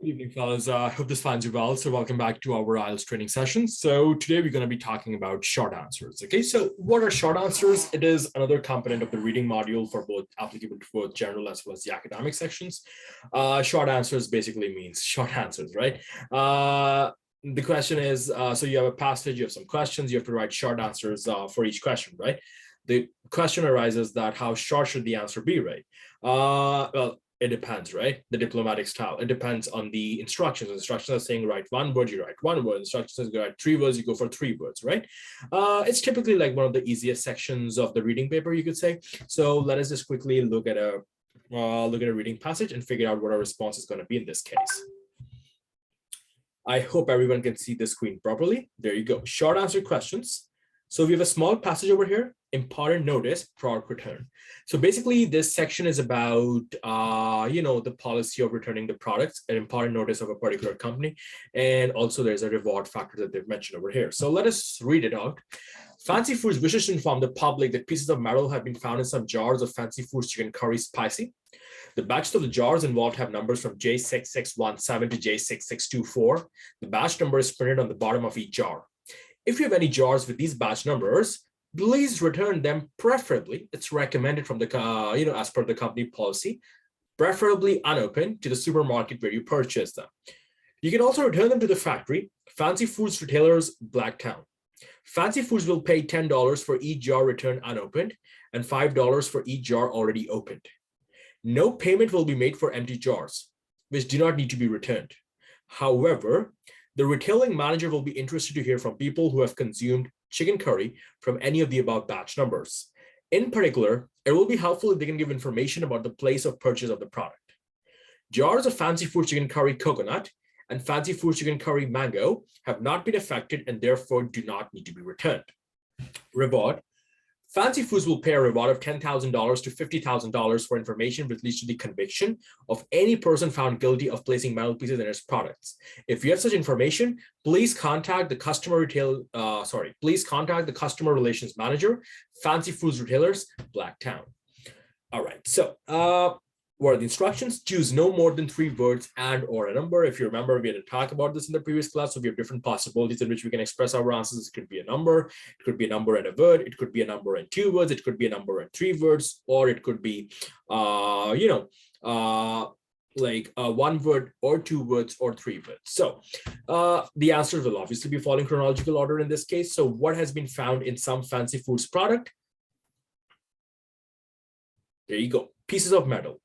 Good evening, fellas. I hope this finds you well. So welcome back to our IELTS training session. So today we're going to be talking about short answers. Okay, so what are short answers? It is another component of the reading module for both applicable to both general as well as the academic sections. Short answers basically means short answers, right? The question is, so you have a passage, you have some questions, you have to write short answers for each question, right? The question arises that how short should the answer be, right? Well, it depends, right? The diplomatic style. It depends on the instructions. Instructions are saying write one word, you write one word. Instructions says write three words, you go for three words, right? It's typically like one of the easiest sections of the reading paper, you could say. So let us just quickly look at a reading passage and figure out what our response is going to be in this case. I hope everyone can see the screen properly. There you go. Short answer questions. So we have a small passage over here, important notice, product return. So basically this section is about, the policy of returning the products, an important notice of a particular company. And also there's a reward factor that they've mentioned over here. So let us read it out. Fancy Foods wishes to inform the public that pieces of metal have been found in some jars of Fancy Foods chicken curry spicy. The batches of the jars involved have numbers from J6617 to J6624. The batch number is printed on the bottom of each jar. If you have any jars with these batch numbers, please return them. Preferably, it's recommended from the, as per the company policy, preferably unopened to the supermarket where you purchase them. You can also return them to the factory, Fancy Foods Retailers, Blacktown. Fancy Foods will pay $10 for each jar returned unopened and $5 for each jar already opened. No payment will be made for empty jars, which do not need to be returned. However, the retailing manager will be interested to hear from people who have consumed chicken curry from any of the above batch numbers. In particular, it will be helpful if they can give information about the place of purchase of the product. Jars of Fancy Foods chicken curry coconut and Fancy Foods chicken curry mango have not been affected and therefore do not need to be returned. Reward. Fancy Foods will pay a reward of $10,000 to $50,000 for information which leads to the conviction of any person found guilty of placing metal pieces in its products. If you have such information, please contact the customer relations manager, Fancy Foods Retailers, Blacktown. All right, so what are the instructions? Choose no more than 3 words and or a number. If you remember, we had to talk about this in the previous class. So we have different possibilities in which we can express our answers. It could be a number, it could be a number and a word, it could be a number and 2 words, it could be a number and 3 words, or it could be, like 1 word or 2 words or 3 words. So the answers will obviously be following chronological order in this case. So what has been found in some Fancy Foods product? There you go, pieces of metal.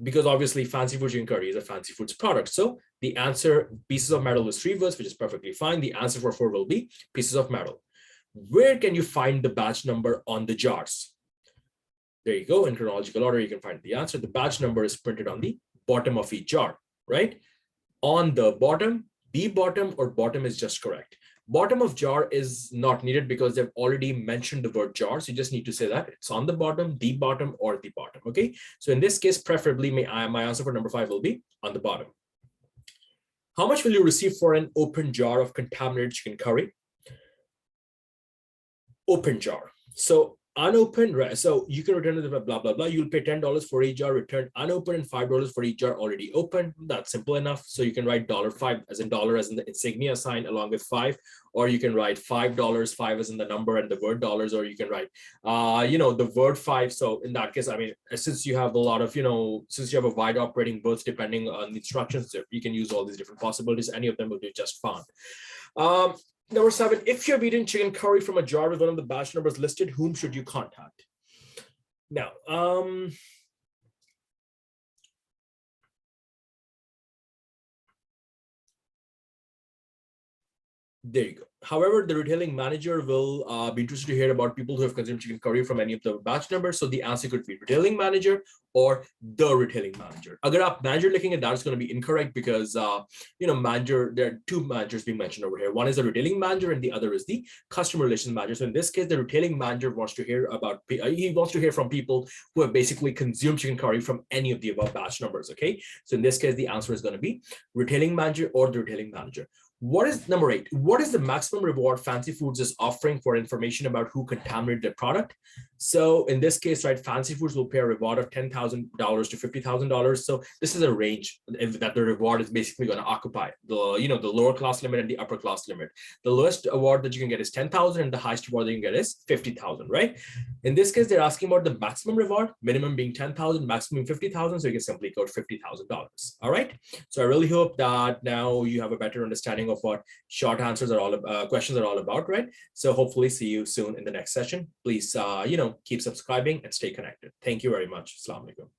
Because obviously Fancy Foods chicken curry is a Fancy Foods product. So the answer, pieces of metal, is 3 words, which is perfectly fine. The answer for 4 will be pieces of metal. Where can you find the batch number on the jars? There you go. In chronological order, you can find the answer. The batch number is printed on the bottom of each jar, right? On the bottom or bottom is just correct. Bottom of jar is not needed because they've already mentioned the word jar. So you just need to say that it's on the bottom, or the bottom. Okay. So in this case, preferably my answer for number 5 will be on the bottom. How much will you receive for an open jar of contaminated chicken curry? Open jar. So unopened, right? So you can return it, blah, blah, blah. You'll pay $10 for each jar returned unopened and $5 for each jar already opened. That's simple enough. So you can write $5 as in dollar as in the insignia sign along with 5, or you can write $5, 5 as in the number and the word dollars, or you can write, the word 5. So in that case, I mean, since you have a lot of, since you have a wide operating words, depending on the instructions, you can use all these different possibilities. Any of them will be just fine. Number 7, if you have eaten chicken curry from a jar with one of the batch numbers listed, whom should you contact? Now, there you go. However, the retailing manager will be interested to hear about people who have consumed chicken curry from any of the batch numbers. So the answer could be retailing manager or the retailing manager. Agar aap manager likhenge, that's going to be incorrect because, manager, there are 2 managers being mentioned over here. One is the retailing manager and the other is the customer relations manager. So in this case, the retailing manager wants to hear from people who have basically consumed chicken curry from any of the above batch numbers. Okay. So in this case, the answer is going to be retailing manager or the retailing manager. What is number 8? What is the maximum reward Fancy Foods is offering for information about who contaminated their product? So in this case, right, Fancy Foods will pay a reward of $10,000 to $50,000. So this is a range that the reward is basically going to occupy, the lower class limit and the upper class limit. The lowest award that you can get is 10,000 and the highest award that you can get is 50,000, right? In this case, they're asking about the maximum reward, minimum being 10,000, maximum 50,000. So you can simply quote $50,000. All right. So I really hope that now you have a better understanding of what short answers are all questions are all about, right? So hopefully see you soon in the next session. Please, keep subscribing and stay connected. Thank you very much. Assalamu alaikum.